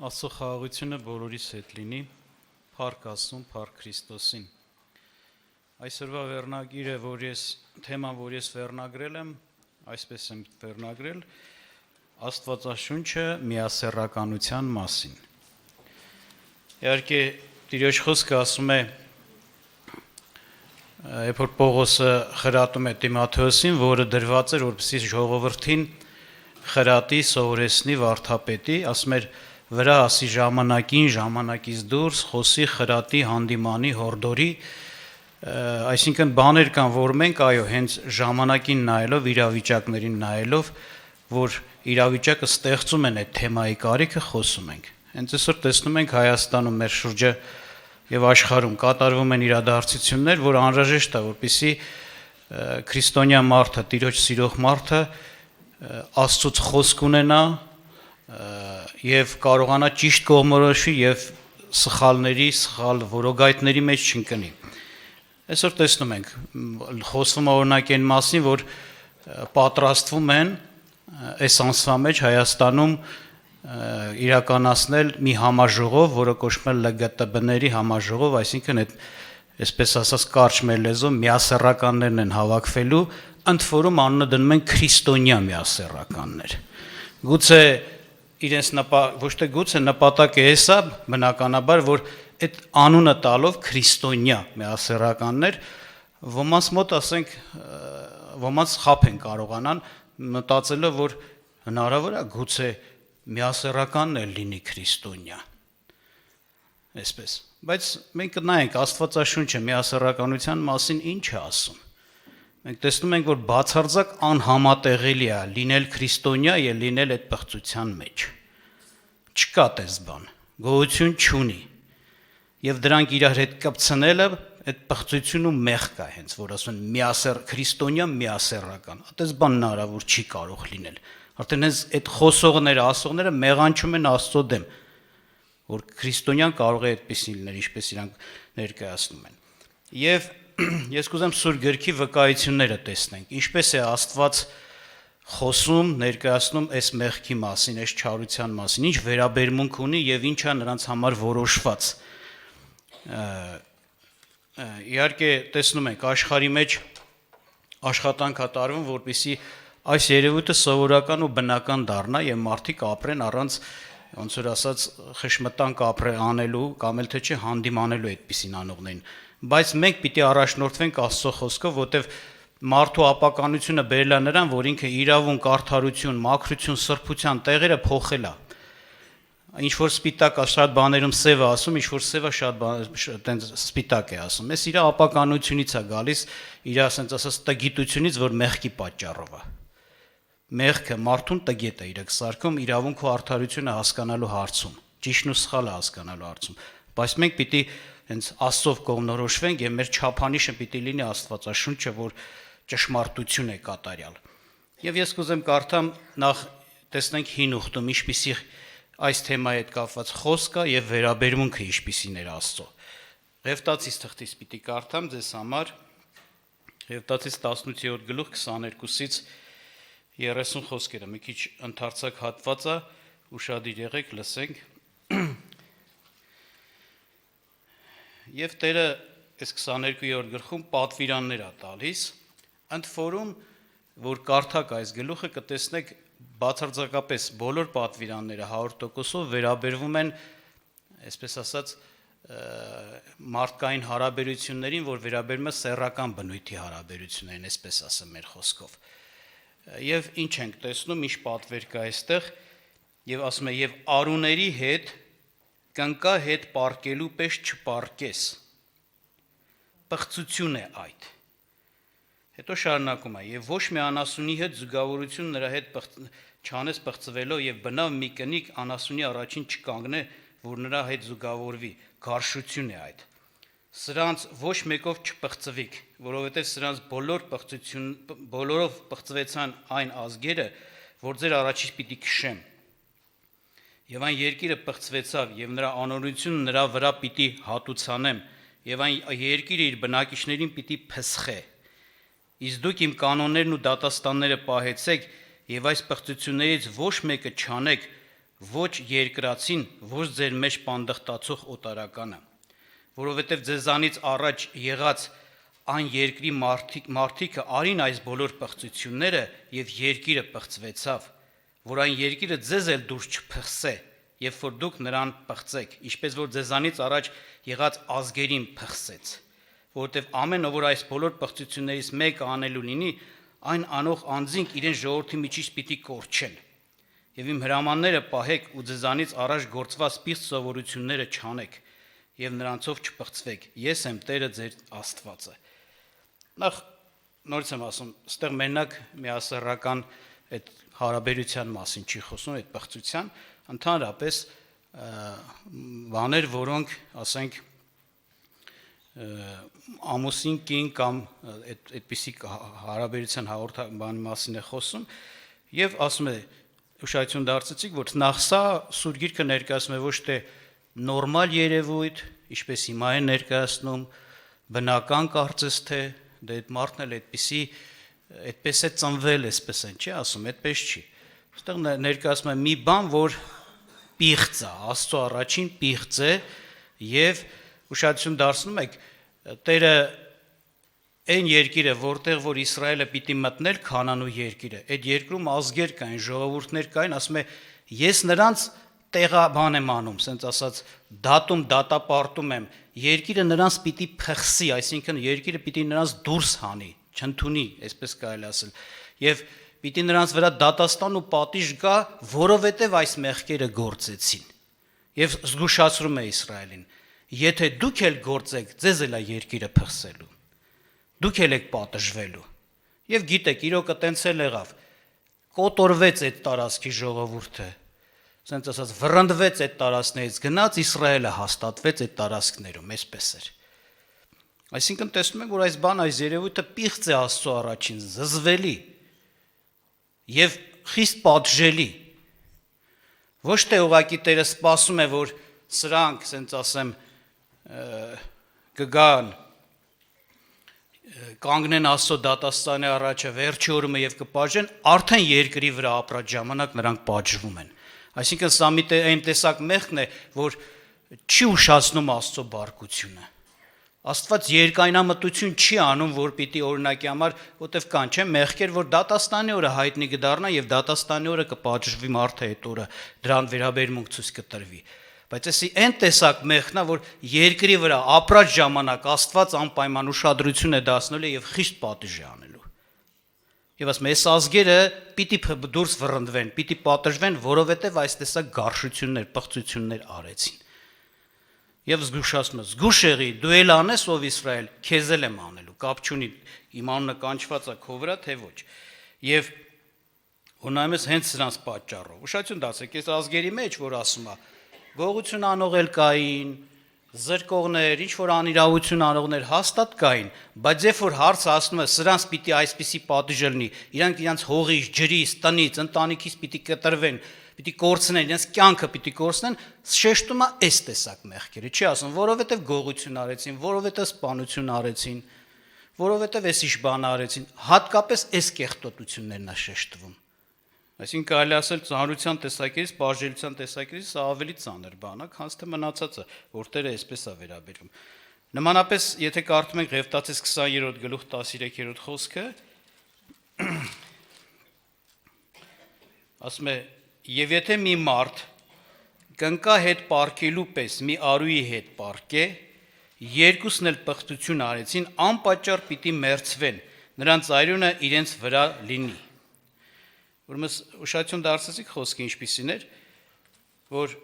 Աստծո խաղաղությունը բոլորիս հետ լինի, փառք Աստծուն, փառք Քրիստոսին։ Այսօրվա վերնագիրը, թեման, որ ես վերնագրել եմ, այսպես եմ վերնագրել, Աստվածաշունչը միասեռականության մասին։ Իհարկե, Տիրոջ խոսքը ասում է, երբ որ Պողոսը խրատում է Տիմոթեոսին, որը դրված էր, որպեսզի ժողովրդին խրատի, սովորեցնի վարդապետի, ասում էր, վրա ասի ժամանակին, ժամանակից դուրս, խոսի խրատի, հանդիմանի, հորդորի, այսինքն բաներ կան, որ մենք այո, հենց ժամանակին նայելով, իրավիճակներին նայելով, որ իրավիճակը ստեղծում են այդ թեմայի կարիքը, խոսում ենք։ Հենց այսօր տեսնում ենք Հայաստանում մեր շուրջը եւ աշխարհում կատարվում են իրադարձություններ, որ անհրաժեշտ է, որպեսզի քրիստոնյա մարդը, Տիրոջ սիրող մարդը Աստծուց խոսք ունենա եւ կարողանա ճիշտ կողմնորոշի եւ սխալ որոգայթների մեջ չընկնի։ Այսօր տեսնում ենք, խոսվում է օրինակ այն մասին, որ պատրաստվում են այս ամսվա մեջ Հայաստանում իրականացնել մի համաժողով, որը կոչվում է ԼԳՏԲ-ների համաժողով, այսինքն այդ այսպես ասած կարճ մեր լեզվով միասեռականներն են հավաքվելու, ընդ որում անունը դնում են քրիստոնյա միասեռականներ։ Գուցե իրենց ոչ թե գուցե նպատակը էսա բնականաբար, որ այդ անունը տալով քրիստոնյա միասեռականներ ոմանց մոտ ասենք ոմանց խափ են կարողանան մտածելով, որ հնարավոր է գուցե միասեռականն էլ լինի քրիստոնյա։ Այսպես, բայց մենք նայենք Աստվածաշունչը միասեռականության մասին ինչ է ասում։ Մենք տեսնում ենք, որ բացարձակ անհամատեղելի է լինել քրիստոնյա եւ լինել այդ պղծության մեջ։ Չկա տես բան, գոյություն չունի։ Եվ դրանք իրար հետ կպցնելը այդ պղծությունը մեղք է հենց, որ ասում են քրիստոնյա միասեռական։ Այդպես բան հնարավոր չի կարող լինել։ Արդեն հենց այդ խոսողները, ասողները մեղանչում են Աստծո դեմ, որ քրիստոնյան կարող է այդպեսին լինել, ինչպես իրանք ներկայացնում են։ Եվ ես կուզեմ Սուրբ Գրքի վկայությունները տեսնենք, ինչպես է Աստված խոսում, ներկայացնում այս մեղքի մասին, այս չարության մասին, ինչ վերաբերմունք ունի եւ ինչ է նրանց համար որոշված։ Իհարկե տեսնում ենք աշխարհի մեջ աշխատանք է տարվում, որպեսզի այս երևույթը սովորական ու բնական դառնա եւ մարդիկ ապրեն առանց ոնց որ ասած խշմտանք անելու կամ էլ թե չէ հանդիմանելու այդպիսին անողներին, բայց մենք պիտի առաջնորդվենք Աստծո խոսքով, որտեվ մարդու ապականությունը բերել է նրան, որ ինքը իրավունք, արդարություն, մաքրություն, սրբության տեղերը փոխել է։ Ինչ որ սպիտակ է շատ բաներում սև է ասում, ինչ որ սևը շատ սպիտակ է ասում։ Այս իր ապականությունից է գալիս, իր ասենց ասած տգիտությունից, որ մեղքի պատճառով է։ Մեղքը մարդուն տգետ է իրեք սարքում իրավունք ու արդարությունը հասկանալու հարցում, ճիշտն ու սխալը հասկանալու հարցում, բայց մենք պիտի հենց Աստծով կողմնորոշվենք եւ մեր չափանիշը պիտի լինի Աստվածաշունչը, որ ճշմարտություն է կատարյալ։ Եվ ես կուզեմ կարդամ նախ տեսնենք հին ուխտում ինչպիսի այս թեմայի հետ կապված խոսք կա եւ վերաբերմունքը ինչպիսին էր Աստծո։ Ղևտացիս թղթից պիտի կարդամ ձեզ համար Ղևտացիս 18-րդ գլուխ 22-ից 30 խոսքերը, մի քիչ ընդարձակ հատված է, ուշադիր եղեք, լսենք։ Եվ Տերը այս 22-րդ գլխում պատվիրաններ է տալիս, ընդ որում, որ կարդաք այս գլուխը կտեսնեք բացարձակապես բոլոր պատվիրանները 100%-ով վերաբերվում են, այսպես ասած, մարդկային հարաբերություններին, որ վերաբերում է սեռական բնույթի հարաբերություններին, այսպես ասեմ մեր խոսքով։ Եվ ինչ ենք տեսնում, ինչ պատվեր կա այստեղ, եւ ասում է, եւ արուների հետ կնկա հետ պարկելու պես չպարկես։ Պղծություն է այդ։ Հետո շարունակում է, եւ ոչ մի անասունի հետ զուգավորություն նրա հետ չանես պղծվելով եւ բնավ մի կնիկ անասունի առաջին չկանգնե, որ նրա հետ զուգավորվի, գարշություն է այդ։ Սրանց ոչ մեկով չպղծվիք, որովհետև սրանց բոլորով պղծվեցան այն ազգերը, որ ձեր առաջից պիտի քշեմ։ Եվ այն երկիրը պղծվեցավ, եւ նրա անօրությունը նրա վրա պիտի հատուցանեմ, եւ այն երկիրը իր բնակիչներին պիտի փսխե։ Իսկ դուք իմ կանոններն ու դատաստանները պահեցեք, եւ այս պղծություններից ոչ մեկը չանեք, ոչ երկրացին, ոչ ձեր մեջ պանդխտացող օտարականը, որովհետև ձեզանից առաջ եղած այն երկրի մարդիկը արին այս բոլոր պղծությունները եւ երկիրը պղծվեցավ, որ այն երկիրը ձեզ էլ դուրս չփղսե, եւ որ դուք նրան պղծեք, ինչպես որ ձեզանից առաջ եղած ազգերին փղսեց, որովհետև ամեն ով որ այս բոլոր պղծություններից մեկը անելու լինի, այն անող անձինք իրեն ժողովրդի միջից պիտի կորչեն։ Եվ իմ հրամանները պահեք ու ձեզանից առաջ գործված պիղծ սովորությունները չանեք եւ նրանցով չպղծվեք։ Ես եմ Տերը ձեր Աստվածը։ Նախ նորից եմ ասում, ստեղ մենակ միասեռական այդ հարաբերության մասին չի խոսում, այդ պղծության, ընդհանրապես բաներ, որոնք, ասենք, ամուսին կին կամ այդպիսի հարաբերության հաղորդման մասին է խոսում եւ ասում է ուշադրություն դարձրեցիք, որ նախ սա Սուրբ Գիրքը ներկայացնում է ոչ թե նորմալ երևույթ, ինչպես հիմա է ներկայացնում, բնական կարծես թե դա այդ մարդն էլ այդպես է ծնվել, այսպես են, չի ասում, այդպես չի։ Այստեղ ներկայացնում է մի բան, որ պիղծ է, Աստծո առաջին պիղծ է եւ ուշադրություն դարձնում եք, Տերը այն երկիրը, որտեղ որ Իսրայելը պիտի մտնել Քանանու երկիրը, այդ երկրում ազգեր կային, ժողովուրդներ կային, ասում է, ես նրանց տեղաբան եմ անում, ասենց ասած, դատապարտում եմ, երկիրը նրանց պիտի փղսի, այսինքն երկիրը պիտի նրանց դուրս հանի, չընդունի, այսպես կարելի ասել, եւ պիտի նրանց վրա դատաստան ու պատիժ գա, որովհետեւ այս մեղքերը գործեցին։ Եվ զգուշացնում է Իսրայելին, եթե դուք էլ գործեք, ձեզ էլ է երկիրը փղսելու։ Դուք էլ եք պատժվելու։ Եվ գիտեք, իրոքը տենց էլ եղավ։ Կոտորվեց այդ տարածքի ժողովուրդը։ Ասենց ասած, վռնդվեց այդ տարածքներից, գնաց Իսրայելը հաստատվեց այդ տարածքներում, այսպես էր։ Այսինքն տեսնում ենք, որ այս բանը, այս երևույթը պիղծ է Աստծո առաջին, զզվելի եւ խիստ պատժելի։ Ոչ թե ուղղակի Տերը սպասում է, որ սրանք, ասենց ասեմ, կգան կանգնեն Աստծո դատաստանի առաջը վերջի օրը եւ կպատժեն, արդեն երկրի վրա ապրած ժամանակ նրանք պատժվում են։ Այսինքն սա մի այն տեսակ մեղքն է, որ չի ուշացնում Աստծո բարկությունը։ Աստված երկայնամտություն չի անում, որ պիտի օրինակի համար, որտեվ կան, չէ՞, մեղքեր, որ դատաստանի օրը հայտնի կդառնա եւ դատաստանի օրը կպատժվի մարդը այդ օրը, դրան վերաբերմունք ցույց կտրվի։ Բայց էսի այն տեսակ մեղքն է, որ երկրի վրա ապրած ժամանակ Աստված անպայման ուշադրություն է դարձնելու եւ խիստ պատիժ է անելու։ Եվ ասում է, այս ազգերը պիտի դուրս վռնդվեն, պիտի պատժվեն, որովհետեւ այս տեսակ գարշություններ, պղծություններ արեցին։ Եվ զգուշացնում է, զգուշ եղի, դու էլ անես ով Իսրայել, քեզ էլ եմ անելու, կապ չունի, իմ անունը կանչված է քո վրա, թե ոչ։ Եվ ունայում ես հենց սրանց պատճառով։ Ուշադրություն դարձեք, այս ազգերի մեջ, որ ասում է, գողություն անողել կային, զրկողներ, ինչ որ անիրավություն անողներ հաստատ կային, բայց երբ որ հարցը ասում է, սրանց պիտի այսպիսի պատիժ լինի, իրանք իրենց հողից, ջրից, տնից, ընտանիքից պիտի կտրվեն, պիտի կորցնեն, իրենց կյանքը պիտի կորցնեն, շեշտում է այս տեսակ մեղքերը, չի ասում, որովհետև գողություն արեցին, որովհետև սպանություն արեցին, որովհետև էսիշ բան արեցին, հատկապես այս կեղտոտություններն է շեշտվում։ Այսինքն կարելի ասել ծանրության տեսակետից, բաժելության տեսակետից սա ավելի ծանր բան է, քան թե մնացածը, որ Տերը այսպես է վերաբերվում։ Նմանապես, եթե կարդում ենք Ղևտացիս 20-րդ գլուխ 13-րդ խոսքը, ասում է. «Եվ եթե մի մարդ կնկա հետ պարկելու պես մի արուի հետ պարկե, երկուսն էլ պղծություն արեցին, անպատճառ պիտի մերձվեն, նրանց այրունը իրենց վրա լինի»։ Ուրեմն ուշադրություն դարձրեցիք խոսքը ինչպիսին էր, որ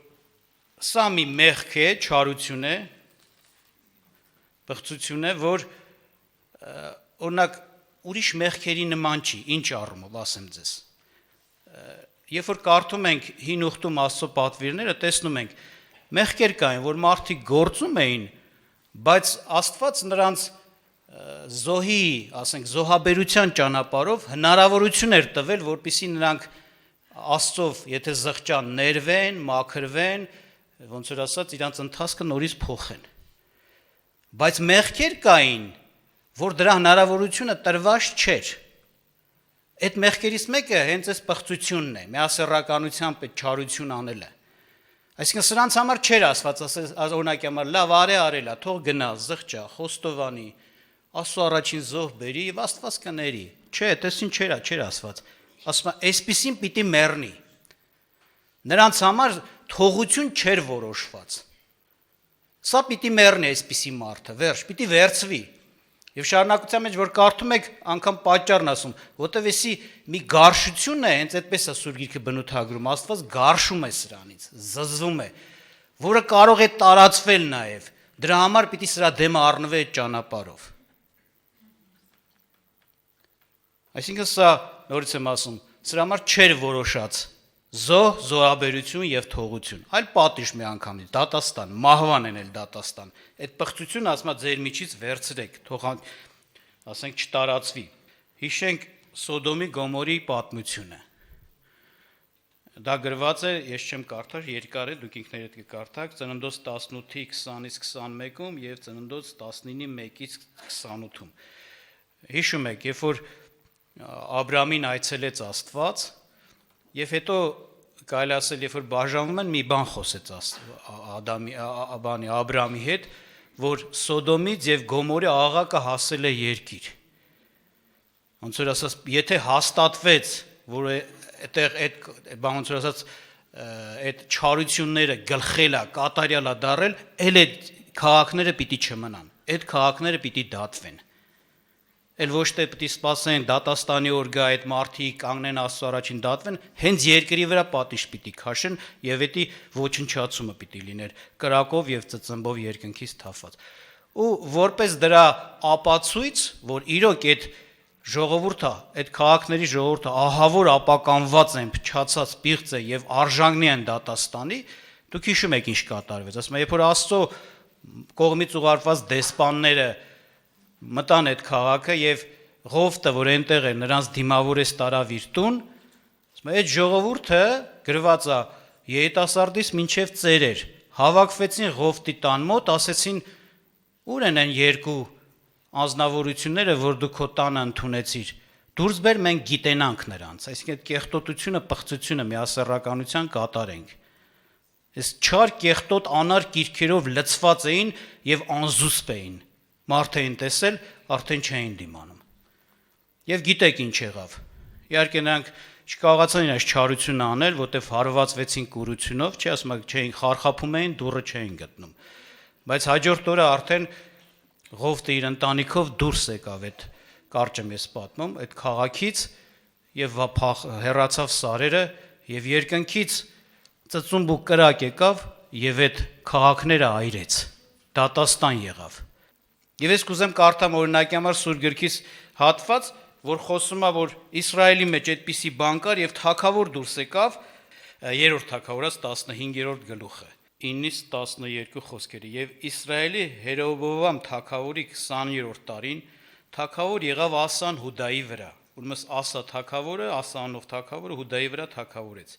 սա մի մեղք է, չարություն է, պղծություն է, որ օրինակ ուրիշ մեղքերի նման չի, ինչ առումով, ասեմ ձեզ։ Երբ որ կարդում ենք հին ուխտում Աստծո պատվիրները, տեսնում ենք մեղքեր կային, որ մարդիկ գործում էին, բայց Աստված նրանց զոհի, ասենք, զոհաբերության ճանապարհով հնարավորություն էր տվել, որպեսզի նրանք Աստծով, եթե զղջան, ներվեն, մաքրվեն, ոնց որ ասած, իրանց ընթացքը նորից փոխեն։ Բայց մեղքեր կային, որ դրա հնարավորությունը տրված չէր։ Այդ մեղքերից մեկը հենց այս պղծությունն է, միասեռականությամբ այդ չարություն անելը։ Այսինքն սրանց համար չէր ասված, ասես օրինակի համար լավ արել, թող գնա, զղջա, խոստովանի, Աստծո առաջին զոհ բերի եւ Աստված կների։ Չէ, այդպես չէր ասված։ Ասում է, այսպեսին պիտի մեռնի։ Նրանց համար թողություն չէր որոշված։ Սա պիտի մեռնի այսպիսի մարդը, վերջ, պիտի վերցվի։ Եվ շարունակության մեջ որ կարդում եք, անգամ պատճառն ասում, որտեվ էսի մի գարշությունն է, հենց այդպես է Սուրբ Գիրքը բնութագրում, Աստված գարշում է սրանից, զզվում է, որը կարող է տարածվել նաև։ Դրա համար պիտի սրա դեմը առնվի այդ ճանապարհով։ Այսինքն սա, նորից եմ ասում, սրա համար չէր որոշած զոհաբերություն եւ թողություն, այլ պատիժ մի անգամից, դատաստան, մահվան են էլ դատաստան։ Այդ պղծությունը ասма ձեր միջից վերցրեք, թող ասենք չտարածվի։ Հիշենք Սոդոմի Գոմորի պատմությունը։ Դա գրված է, ես չեմ կարդար, երկար է, դուք ինքներդ կկարդաք, Ծննդոց 18-ի 20-ից 21-ում եւ Ծննդոց 19-ի 1-ից 28-ում։ Հիշում եք, երբ որ Աբրամին այցելեց Աստված, եւ հետո կարելի ասել, երբ որ բաժանվում են, մի բան խոսեց Աբրամի հետ, որ Սոդոմից եւ Գոմորի աղաղակը հասել է երկիր։ Ոնց որ ասած, եթե հաստատվեց, որ այդտեղ այդ ոնց որ ասած, այդ չարությունները գլխելա, կատարյալա դարել, էլ այդ քաղաքները պիտի չմնան։ Այդ քաղաքները պիտի դատվեն։ Էլ ոչ թե պիտի սպասեն դատաստանի օր գա այդ մարդիկ կանգնեն Աստծո առաջին դատվեն, հենց երկրի վրա պատիժ պիտի քաշեն եւ էդի ոչնչացումը պիտի լիներ կրակով եւ ծծմբով երկնքից թափված։ Ու որպես դրա ապացույց, որ իրոք այդ ժողովուրդը, այդ քաղաքների ժողովուրդը ահավոր ապականված են, փչացած, պիղծ է եւ արժաննի են դատաստանի, դուք հիշում եք ինչ կատարվեց։ Ասում եմ, երբ որ Աստծո կողմից ուղարկված դեսպանները մտան այդ քաղաքը եւ Ղովտը, որ այնտեղ էր, նրանց դիմավորեց տարավ իր տուն, ասում այդ ժողովուրդը գրված է երիտասարդից մինչև ծերեր, հավաքվեցին Ղովտի տան մոտ, ասեցին ուր են այն երկու անձնավորությունները, որ դու քո տանը ընդունեցիր, դուրս բեր մենք գիտենանք նրանց, այսինքն այդ կեղտոտությունը, պղծությունը միասեռականության կատարենք։ Այս չար կեղտոտ անար կիրքերով լցված էին եւ անզուսպ էին։ Մարդ էին տեսել, արդեն չէին դիմանում։ Եվ գիտեք ինչ եղավ։ Իհարկե նրանք չկարողացան այս չարությունը անել, որտեվ հարվածվեցին կուրությունով, չի ասում, չէին խարխափում էին, դուռը չէին գտնում։ Բայց հաջորդ օրը արդեն Ղովտը իր ընտանիքով դուրս եկավ այդ կարճը ես պատմում, այդ քաղաքից եւ հեռացավ սարերը եւ երկնքից ծծումբ ու կրակ եկավ եւ այդ քաղաքները այրեց։ Դատաստան եղավ։ Եվ ես կուզեմ կարդամ օրինակի համար Սուրբ Գրքից հատված, որ խոսում է, որ Իսրայելի մեջ այդպիսի բան կար եւ թագավոր դուրս եկավ, 3-րդ թագավորած 15-րդ գլուխը, 9-ից 12 խոսքերը, եւ Իսրայելի Հերոբովամ թագավորի 20-րդ տարին թագավոր եղավ Ասան Հուդայի վրա, ուրեմն Ասա թագավորը, Ասա անով թագավորը Հուդայի վրա թագավորեց։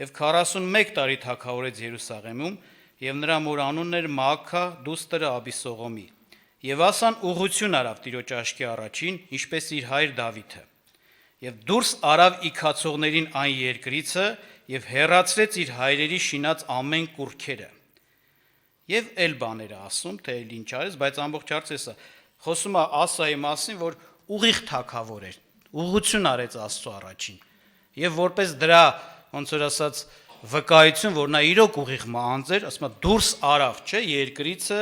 Եվ 41 տարի թագավորեց Երուսաղեմում, եւ նրա մոր անունն էր Մաաքա, դուստրը Աբիսողոմի։ Եվ Ասան ուղղություն արավ Տիրոջ աչքի առաջին, ինչպես իր հայր Դավիթը։ Եվ դուրս արավ իքացողներին այն երկրիցը եւ հեռացրեց իր հայրերի շինած ամեն կուռքերը։ Եվ էլ բաները ասում, թե էլ ինչ արեց, բայց ամբողջ հարցը խոսում է Ասայի մասին, որ ուղիղ թագավոր էր, ուղղություն արեց Աստծո առաջին։ Եվ որպես դրա, ոնց որ ասած, վկայություն, որ նա իրոք ուղիղ մանձ էր, ասում է դուրս արավ, չէ, երկրիցը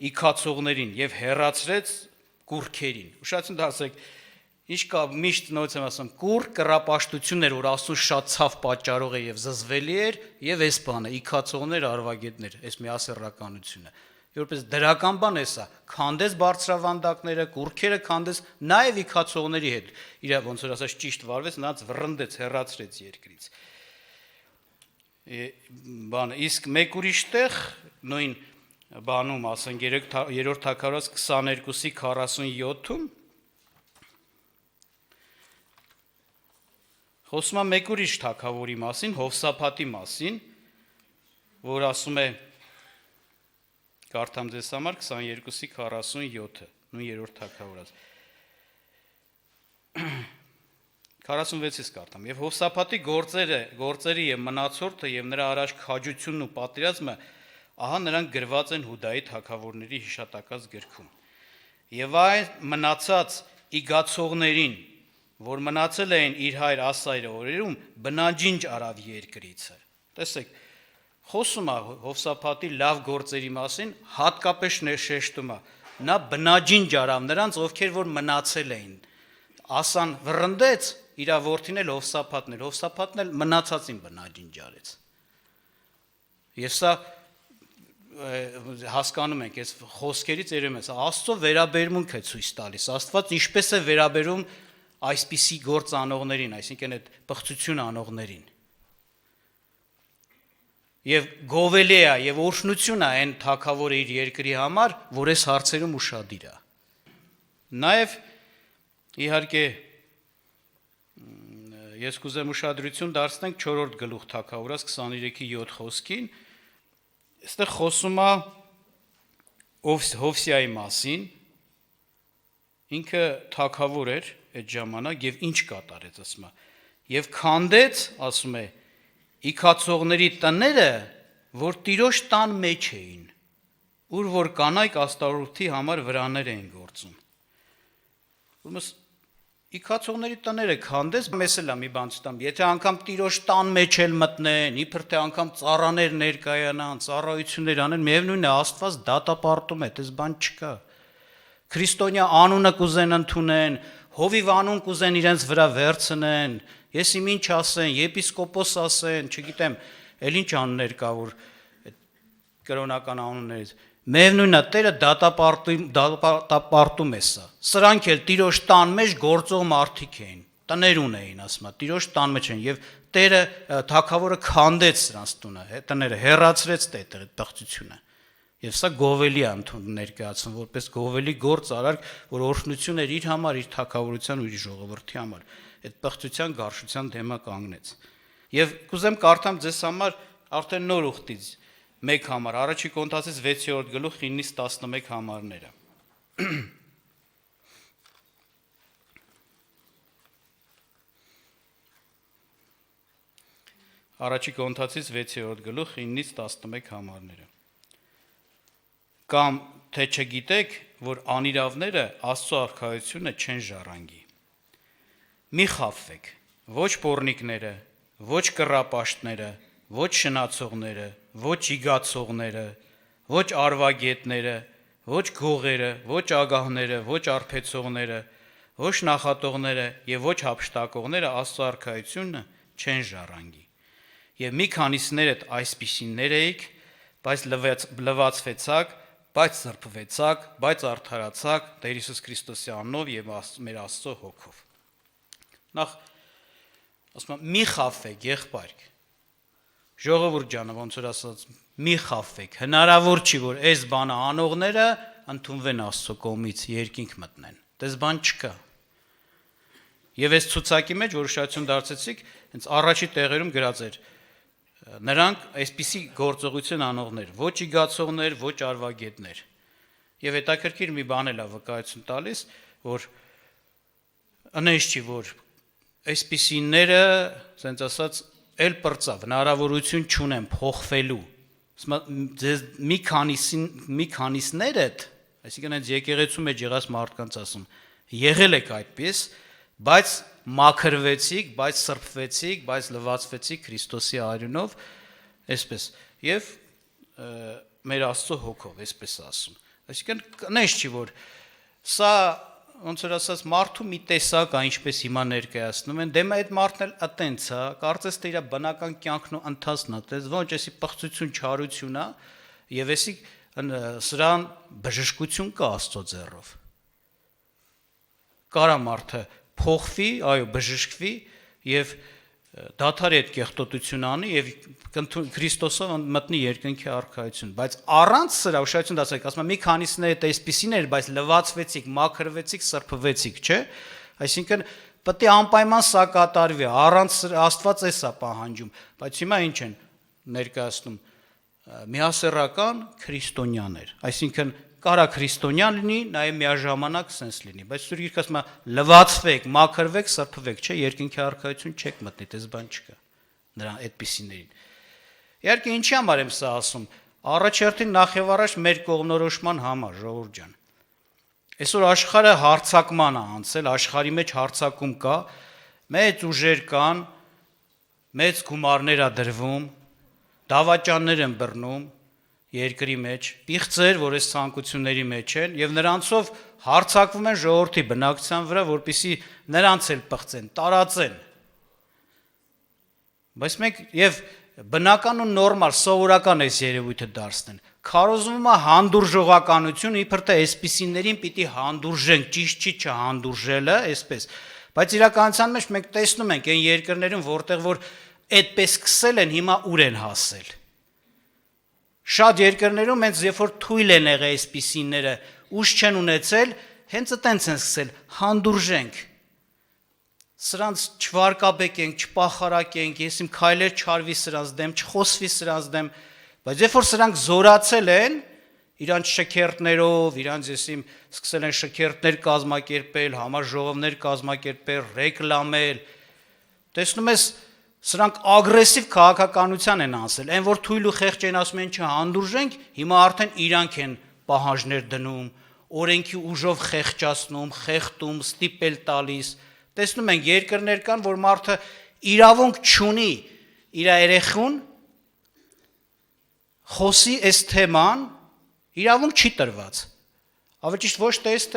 իքացողներին եւ հեռացրեց կուռքերին։ Ուշացուն դասեք, ինչ կա միշտ նույնց եմ ասում, կուռ կռապաշտություններ, որ Աստծո շատ ցավ պատճառող է եւ զզվելի էր, եւ այս բանը իքացողներ, արվագետներ, այս միասեռականությունը։ Որպես դրական բան է սա, քանդես բարձրավանդակները, կուռքերը քանդես նաեւ իքացողների հետ։ Իրա ոնց որ ասած ճիշտ վարվեց, նրանց վռնդեց, հեռացրեց երկրից։ Բան, իսկ մեկ ուրիշ տեղ նույն բանում, ասենք 3-րդ թագավորաց 22-ի 47-ում խոսում է մեկ ուրիշ թագավորի մասին, Հովսափաթի մասին, որ ասում է կարդամ ձեզ համար 22-ի 47-ը, նույն 3-րդ թագավորաց։ 46-ից կարդամ։ Եվ Հովսափատի գործերի եւ մնացորդը եւ նրա առաջ քաջությունն ու պատերազմը ահա նրանք գրված են Հուդայի թագավորների հիշատակած գրքում։ Եվ այն մնացած իգացողներին, որ մնացել էին իր հայր Ասայրի օրերում, բնաջինջ արավ երկրիցը։ Տեսեք, խոսում է Հովսափատի լավ գործերի մասին, հատկապես շեշտում է, նա բնաջինջ արավ նրանց, ովքեր որ մնացել էին։ Ասան վռնդեց, իր որդին էլ Հովսափատն էլ մնացածին բնաջինջ արեց։ Եվ սա հասկանում ենք, այս խոսքերից երևում է, Աստծո վերաբերմունք է ցույց տալիս, Աստված ինչպես է վերաբերում այսպիսի գործ անողներին, այսինքն այդ պղծություն անողներին։ Եվ գովելի է եւ օրհնություն է այն թագավորը իր երկրի համար, որ այս հարցերում ուշադիր է։ Նաեւ իհարկե ես կուզեմ ուշադրություն դարձնենք 4-րդ գլուխ թագավորաց 23-7 խոսքին։ Այստեղ խոսում է Հովսիայի մասին, ինքը թագավոր էր այդ ժամանակ եւ ինչ կատարեց, ասում է, եւ քանդեց, ասում է, իքացողների տները, որ տիրոջ տան մեջ էին, ուր որ կանայք աստարորդի համար վրաներ էին գործում։ Ուրեմն իքացողների տները քանդեց, մեզ էլ է մի բան ցտամ, եթե անգամ տիրոջ տան մեջ էլ մտնեն, իբր թե անգամ ծառաներ ներկայանան, ծառայություններ անեն, միևնույնն է Աստված դատապարտում է, դες բան չկա։ Քրիստոնյա անունը կուզեն ընդունեն, հովիվ անուն կուզեն իրենց վրա վերցնեն, ես իմ ինչ ասեն, եպիսկոպոս ասեն, չգիտեմ, էլ ինչ անուններ կա, որ կրոնական անուններից։ Միևնույնն է, Տերը դատապարտում է սա։ Սրանք էլ Տիրոջ տան մեջ գործող մարդիկ էին, տներ ունեին, ասում է, Տիրոջ տան մեջ են, եւ Տերը թագավորը քանդեց սրանց տները, հեռացրեց այդ պղծությունը։ Եվ սա գովելի է ներկայացնում, որպես գովելի գործ արարք, որ օրհնություն էր իր համար, իր թագավորության ու իր ժողովրդի համար։ Այդ պղծության գարշության դեմը կանգնեց։ Եվ կուզեմ կարդամ ձեզ համար արդեն նոր ուխտից մեկ համար, առաջի Կորինթացիս 6-րդ գլուխ 9-ից 11 համարները։ Առաջի Կորինթացիս 6-րդ գլուխ 9-ից 11 համարները։ Կամ թե չգիտեք, որ անիրավները Աստծո արքայությունը չեն ժառանգի։ Մի խաբվեք, ոչ պոռնիկները, ոչ կռապաշտները, ոչ շնացողները, ոչ իգացողները, ոչ արվագետները, ոչ գողերը, ոչ ագահները, ոչ արփեցողները, ոչ նախատողները եւ ոչ հափշտակողները Աստծո արքայությունը չեն ժառանգի։ Եվ մի քանիսներդ այսպիսիներ էիք, բայց լվացվեցաք, բայց սրբվեցաք, բայց արդարացաք Տեր Հիսուս Քրիստոսի անունով եւ մեր Աստծո հոգով։ Նախ ասում եմ մի խաբվեք, եղբայրք։ Ժողովուրդ ջանը, ոնց որ ասած, մի խաբվեք։ Հնարավոր չի, որ այս բանը անողները ընդունվեն Աստծո կողմից, երկինք մտնեն։ Դες բան չկա։ Եվ այս ցուցակի մեջ որ ուշադրություն դարձեցիք, հենց առաջի տեղերում գրած էր նրանք այսպիսի գործողություն անողներ, ոչ իգացողներ, ոչ արվագետներ։ Եվ հետաքրքիր մի բան էլ է վկայություն տալիս, որ անես չի, որ այսպիսիները, ասենց ասած, էլ պրծավ, հնարավորություն չունեն փոխվելու։ Մի քանիսներդ, այսինքն այդ եկեղեցու մեջ եղած մարդկանց ասում, եղել եք այդպես, բայց մաքրվեցիք, բայց սրբվեցիք, բայց լվացվեցիք Քրիստոսի արյունով, այսպես, եւ մեր Աստծո հոգով, այսպես ասում։ Այսինքն կնես չի, որ սա ոնց որ ասած մարդու մի տեսակ է, ինչպես հիմա ներկայացնում են, դեմը այդ մարդն էլ ատենց է, կարծես թե իր բնական կյանքն ու ընթացն է, դες ոչ էսի պղծություն, չարություն է, եւ էսի սրան բժշկություն կա Աստծո ձեռով։ Կարա մարդը փոխվի, այո, բժշկվի եւ դադարի այդ կեղտոտություն անի եւ Քրիստոսով մտնի երկնքի արքայություն, բայց առանց սրա ուշադրություն դարձեք, ասում եմ մի քանիսներ այդ այսպիսին էր, բայց լվացվեցիք, մաքրվեցիք, սրբվեցիք, չէ՞։ Այսինքն պետք է անպայման սա կատարվի, առանց Աստված էսա պահանջում, բայց հիմա ինչ են ներկայացնում միասեռական քրիստոնյաներ, այսինքն կարա քրիստոնյան լինի, նաև միաժամանակ սենց լինի, բայց Սուրբ Գիրքը ասում է լվացվեք, մաքրվեք, սրբվեք, չէ, երկինքի արքայություն չեք մտնի, դες բան չկա նրան այդպիսիներին։ Իհարկե ինչի համար եմ սա ասում, առաջերտին նախ եւ առաջ մեր կողմնորոշման համար, ժողովուրդ ջան։ Այսօր աշխարհը հարցակման է անցել, աշխարհի մեջ հարցակում կա, մեծ ուժեր կան, մեծ գումարներ է դրվում, դավաճաններ են բռնում երկրի մեջ, պիղծեր, որ այս ցանկությունների մեջ են, եւ նրանցով հարցակվում են ժողովրդի բնակչության վրա, որպեսզի նրանց էլ պղծեն, տարածեն։ Բայց մենք եւ բնական ու նորմալ, սովորական այս երևույթը դարձնեն։ Քարոզվում է հանդուրժողականություն, իբր թե այսպիսիներին պիտի հանդուրժենք, ճիշտ չի չհանդուրժելը, այսպես։ Բայց իրականության մեջ մենք տեսնում ենք այն երկրներում, որտեղ որ այդպես սկսել են, հիմա ուր են հասել։ Շատ երկրներում հենց երբ որ թույլ են եղել այսպիսիները, ուժ չեն ունեցել, հենց այտենց են սկսել հանդուրժենք։ Սրանց չվարկաբեկենք, չպախարակենք, ես իմ քայլեր չարվի սրանց դեմ, չխոսվի սրանց դեմ, բայց երբ որ սրանք զորացել են, իրանց շքերթներով, իրանց եսիմ սկսել են շքերթներ կազմակերպել, համաժողովներ կազմակերպել, ռեկլամել, տեսնում ես, սրանք ագրեսիվ քաղաքականության են անցել, այն որ թույլ ու խեղճ են ասում են չհանդուրժենք, հիմա արդեն իրանք են պահանջներ դնում, օրենքի ուժով խեղճացնում, խեղդում, ստիպել տալիս։ Տեսնում ենք երկրներ կան, որ մարդը իրավունք չունի իր երեխուն խոսի այս թեման, իրավունք չի տրված։ Ավելի ճիշտ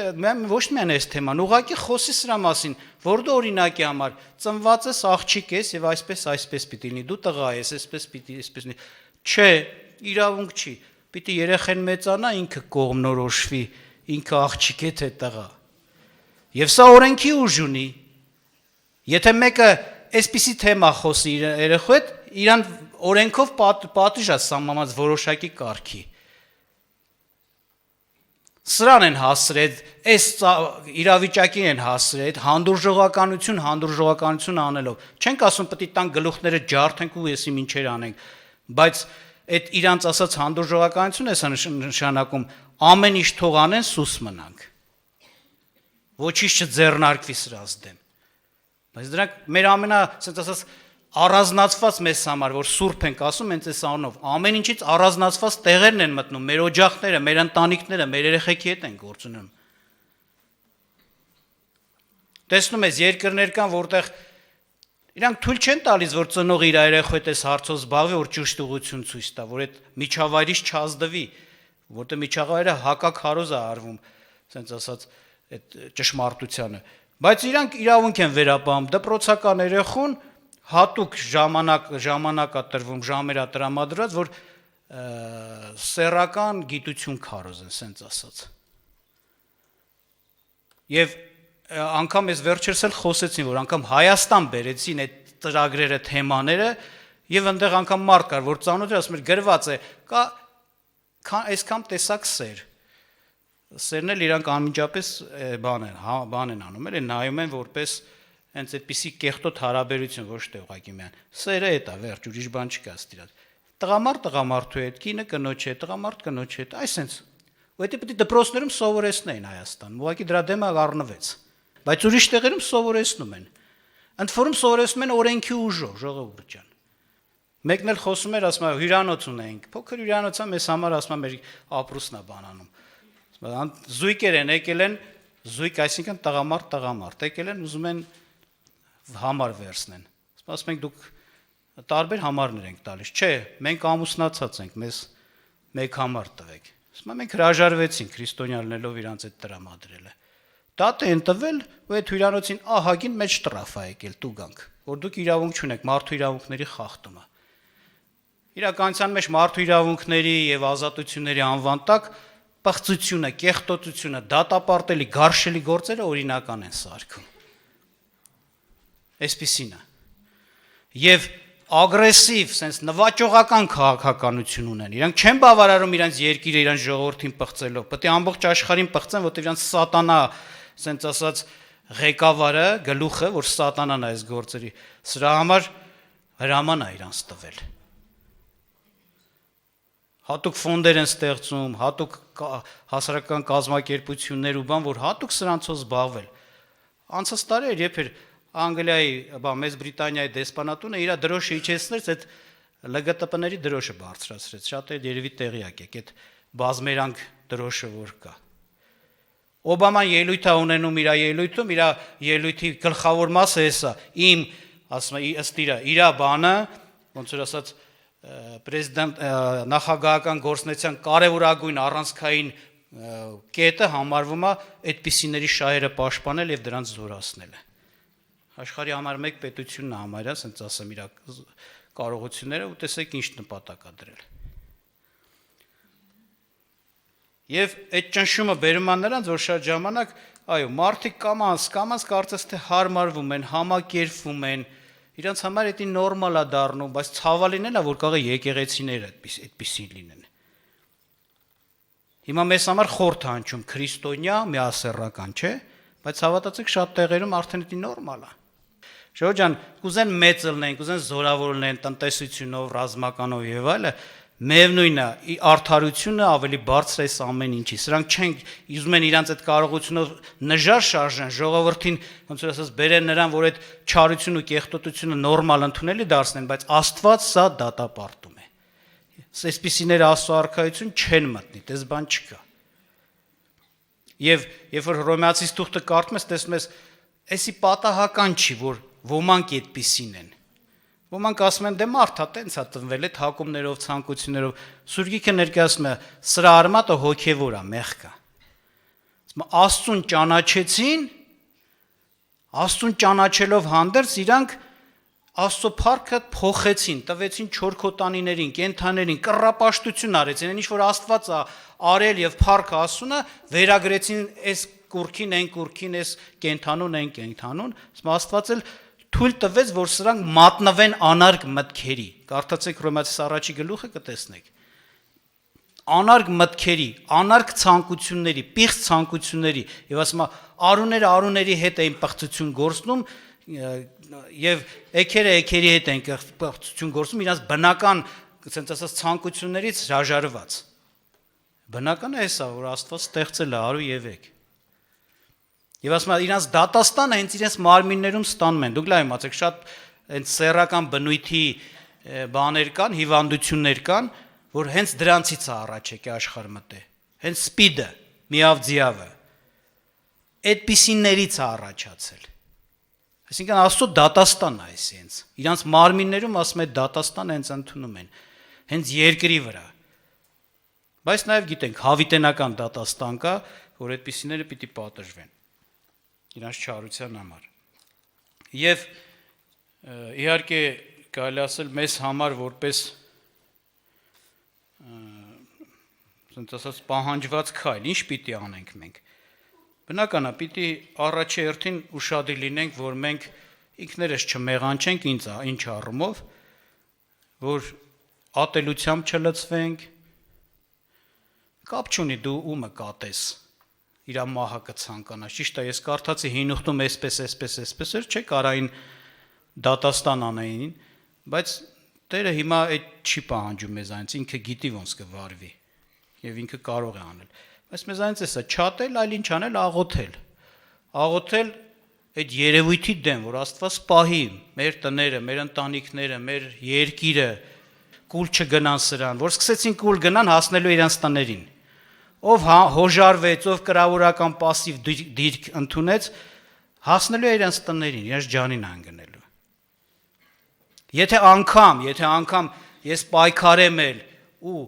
ոչ միայն այս թեման, ուղղակի խոսի սրա մասին, որ դու օրինակի համար ծնված ես, աղջիկ ես եւ այսպես պիտի լինի, դու տղա ես, այսպես պիտի լինի։ Չէ, իրավունք չի։ Պիտի երեխեն մեծանա, ինքը կողմնորոշվի, ինքը աղջիկ է թե տղա։ Եվ սա օրենքի ուժ ունի։ Եթե մեկը այսպիսի թեմա խոսի իր երեխու հետ, իրան օրենքով պատիժ է սահմանված որոշակի կարգի։ Սրան են հասրել, այս իրավիճակին են հասրել, հանդուրժողականություն անելով։ Չենք ասում պետք է տան գլուխները ջարդենք ու եսիմ ինչեր անենք, բայց այդ իրանց ասած հանդուրժողականություն է նշանակում ամեն ինչ թող անեն, սուս մնանք։ Ոչինչ չձեռնարկվի սրանց դեմ։ Բայց դրանք մեր ամենա, ասած ասած առանձնացված մեզ համար, որ սուրբ ենք ասում, հենց այս անունով, ամեն ինչից առանձնացված տեղերն են մտնում, մեր օջախները, մեր ընտանիքները, մեր երեխեքի հետ են գործ ունում։ Տեսնում ես երկրներ կան, որտեղ իրանք թույլ չեն տալիս, որ ծնող իր երեխու հետ այս հարցով զբաղվի, որ ճիշտ ուղղություն ցույց տա, որ այդ միջավայրից չազդվի, որտեղ միջավայրը հակաքարոզ է արվում, ասենց ասած, այդ ճշմարտությանը։ Բայց իրանք իրավունք են վերապահում, դպրոցական երեխուն հատուկ ժամանակ է տրվում, ժամեր է տրամադրված, որ սեռական գիտություն քարոզեն, ասենց ասած։ Եվ անգամ ես վերջերս էլ խոսեցին, որ անգամ Հայաստան բերեցին այդ ծրագրերը, թեմաները, եւ այնտեղ անգամ մարդ կար, որ ծանոթ էր, ասում էր գրված է, կա այսքան տեսակ սեր։ Սերն էլ իրանք անմիջապես բան են անում, էլ նայում են որպես հենց այդպիսի կեղտոտ հարաբերություն, ոչ թե ուղղակի միայն։ Սերը է դա, վերջ, ուրիշ բան չկա ստիրած։ Տղամարդու հետ, կինը կնոջ հետ, տղամարդ կնոջ հետ, այսենց։ Ու դա պետք է դպրոցներում սովորեցնեին Հայաստանում, ուղղակի դրա դեմը առնվեց։ Բայց ուրիշ տեղերում սովորեցնում են։ Ընդ որում սովորեցնում են օրենքի ուժով, ժողովուրդ ջան։ Մեկն էլ խոսում էր, ասում է հյուրանոց ունենք, փոքր հյուրանոցա մեզ համար ասում է մեր ապրուսնա բանանում։ Զույգեր են եկել են, զույգ, այսինքն տղամարդ, եկել են ուզում են համար վերցնեն։ Ասում ենք դուք տարբեր համարներ ենք տալիս։ Չէ, մենք ամուսնացած ենք, մեզ մեկ համար տվեք։ Ասում ենք հրաժարվեցին քրիստոնյա լինելով իրանց այդ տրամադրելը։ Դատը են տվել, ու այդ հյուրանոցին ահագին մեջ տրաֆ է եկել տուգանք, որ դուք իրավունք չունեք, մարդու իրավունքների խախտումը։ Իրականության մեջ մարդու իրավունքների եւ ազատությունների անվան տակ պղծությունը, կեղտոտությունը, դատապարտելի, գարշելի գործերը օրինական են սարքում։ Այսպիսին է։ Եվ ագրեսիվ, sense նվաճողական քաղաքականություն ունեն։ Իրանք չեն բավարարում իրանց երկիրը, իրանց ժողովրդին պղծելով։ Պետք է ամբողջ աշխարհին պղծեն, որտեղ իրանց սատանա, sense ասած ղեկավարը, գլուխը, որ սատանան է այս գործերի, սրա համար հրաման է իրանց տվել։ հատուկ ֆոնդեր են ստեղծում, հատուկ հասարակական կազմակերպություններ ու բան, որ հատուկ սրանցով զբաղվել։ Անցած տարի էր, երբ էր Անգլիայի, Մեծ Բրիտանիայի դեսպանատունը իր դրոշը իջեցրեց, այդ ԼԳՏԲ-ների դրոշը բարձրացրեց։ Շատերը երևի տեղյակ եք, այդ բազմերանք դրոշը որ կա։ Օբաման ելույթ է ունենում իր ելույթում, իր ելույթի գլխավոր մասը էսա, իմ, ասում է, ըստ իր բանը, ոնց որ ասած պրեզիդենտ նախագահական գործնեության կարևորագույն առանցքային կետը համարվում է այդպիսիների շահերը պաշտպանել եւ դրանց զորացնել։ Աշխարհի համար մեկ պետությունն է համարյա, ասենց ասեմ, իր կարողությունները ու տեսեք ինչ նպատակ է դրել։ Եվ այդ ճնշումը բերում է նրանց, որ շատ ժամանակ, այո, մարդիկ կամաց կարծես թե հարմարվում են, համակերպվում են, իրանց համար դա նորմալ է դառնում, բայց ցավալին էլ է, որ կարող է եկեղեցիները այդպիսին լինեն։ Հիմա մեզ համար խորթ է հնչում քրիստոնյա, միասեռական, չէ՞, բայց հավատացեք շատ տեղերում արդեն դա նորմալ է։ Ժողովուրդ ջան, կուզեն մեծ լինեն, կուզեն զորավոր լինեն տնտեսությունով, ռազմականով եւ այլը, միևնույնն է, արդարությունը ավելի բարձր է ամեն ինչի։ Սրանք չեն ուզում են իրանց այդ կարողությունով նժար շարժեն, ժողովրդին, ոնց որ ասած, բերեն նրան, որ այդ չարությունը ու կեղտոտությունը նորմալ ընդունելի դարձնեն, բայց Աստված սա դատապարտում է։ Այսպիսիները Աստծո արքայություն չեն մտնի, դες բան չկա։ Եվ երբ որ Հռոմեացիս թուղթը կարդում ես, տեսնում ես, էսի պատահական չի, որ ոմանք այդպիսին են։ Ոմանք ասում են, դե մարդա տենց է տնվել այդ հակումներով, ցանկություններով։ Սուրգիքը ներկայացնում է, սրա արմատը հոգևոր է, մեղք է։ Աստծուն ճանաչեցին, Աստծուն ճանաչելով հանդերձ իրանք Աստծո փառքը փոխեցին, տվեցին չորքոտանիներին, կենթաներին, կռապաշտություն արեցին, այն ինչ որ Աստված է արել եւ փառքը ասունը, վերագրեցին այս կուրքին, այն կուրքին, այս կենթանուն, այն կենթանուն, Աստված էլ թույլ տվեց, որ սրանք մատնվեն անարգ մտքերի։ Կարդացեք Հռոմեացիս 1-ի գլուխը կտեսնեք։ Անարգ մտքերի, անարգ ցանկությունների, պիղծ ցանկությունների, եւ ասում է արուները արուների հետ էին պղծություն գործնում եւ էքերը էքերի հետ են պղծություն գործում իրանց բնական, ասենց ասած, ցանկություններից հրաժարված։ Բնականը էսա, որ Աստված ստեղծել է արու եւ էք։ Եվ ասում է իրանց դատաստանը հենց իրենց մարմիններում ստանում են։ Դուք լավ իմացեք, շատ հենց սեռական բնույթի բաներ կան, հիվանդություններ կան, որ հենց դրանցից է առաջ եկե աշխարհ մտե։ Հենց սպիդը, միավձիավը այդպիսիներից է առաջացել։ Այսինքն Աստծո դատաստանն է այս հենց։ Իրանց մարմիններում ասում է դատաստանը հենց ընդունում են, հենց երկրի վրա։ Բայց նաև գիտենք, հավիտենական դատաստան կա, որ այդպիսիները պիտի պատժվեն իրանց չարության համար։ Եվ իհարկե կարելի ասել մեզ համար որպես ասենց ասած պահանջված քայլ, ինչ պիտի անենք մենք։ Բնական է, պիտի առաջի հերթին ուշադիր լինենք, որ մենք ինքներս չմեղանչենք ինչ առումով, որ ատելությամբ չլցվենք, կապ չունի դու ումը կատես, իր մահը կցանկանաս, ճիշտ է, ես կարդացի հին ուխտում այսպես էր, չէ, կարային դատաստան անեին, բայց Տերը հիմա այդ չի պահանջում մեզանից, ինքը գիտի ոնց կվարվի եւ ինքը կարող է անել։ Բայց մեզանից էսա չատել, այլ ինչ անել, աղոթել այդ երևույթի դեմ, որ Աստված պահի մեր տները, մեր ընտանիքները, մեր երկիրը կուլ չգնան սրան, որ սկսեցին կուլ գնան հասնելու իրենց տներին։ Ով հոժարվեց, ով կրավորական пассив դիրք ընդունեց, հասնելու է իրենց տներին, իրենց ջանին անգնելու։ Եթե անգամ ես պայքարեմ էլ ու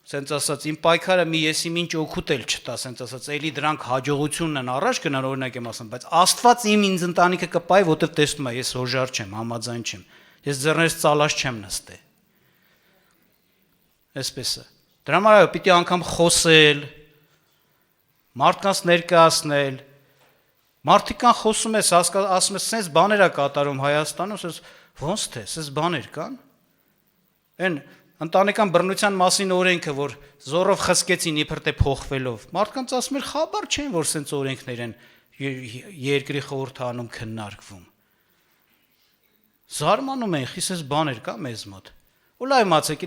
սենց ասած իմ պայքարը մի եսի ինչ օգուտ էլ չտա, սենց ասած էլի դրանք հաջողությունն են առաջ գնան, օրինակ եմ ասում, բայց Աստված ինձ ընտանիքը կպահի, որտեվ տեսնում է, ես հոժար չեմ, համաձայն չեմ։ Ես ձեռներս ծալած չեմ նստե։ Այսպես է։ Դրա համար պիտի անգամ խոսել, մարդկանց ներկայացնել։ Մարդիկ կան խոսում ես, ասում ես, սենց բաներ է կատարում Հայաստանում, ասես ոնց թե, սենց բաներ կան։ Այն ընտանեկան բռնության մասին օրենքը, որ զորով խսկեցին իբր թե փոխվելով։ Մարդկանց ասում էր, խաբար չեն, որ սենց օրենքներ են երկրի խորհրդանում քննարկվում։ Զարմանում են, խիսես բաներ կա մեզ մոտ։ Ու լավ իմացեք,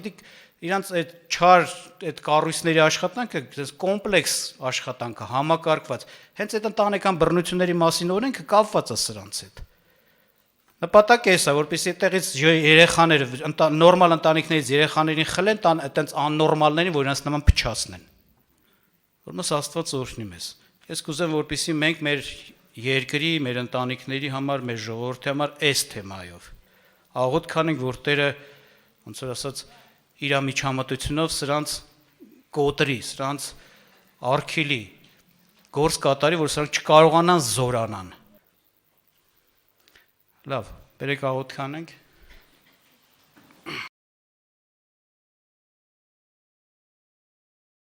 իրանց այդ չար այդ կառույցների աշխատանքը դες կոմպլեքս աշխատանքը համակարգված հենց այդ ընտանեկան բռնությունների մասին օրենքը կապված է սրանց հետ նպատակը էսա որպեսզի այդտեղից երեխաները նորմալ ընտանիքներից երեխաներին խլեն այտենց աննորմալներին որ իրանց նման փչացնեն որմս Աստված օրհնի մեզ ես կուզեմ որպեսզի մենք մեր երկրի մեր ընտանիքների համար մեր ժողովրդի համար այս թեմայով աղոթք անենք որ Տերը ոնց որ ասած իր միջամտությունով սրանց կոտրի, սրանց արգիլի, գործ կատարի, որ սրանք չկարողանան զորանան։ Լավ, բերեք աղոթք անենք։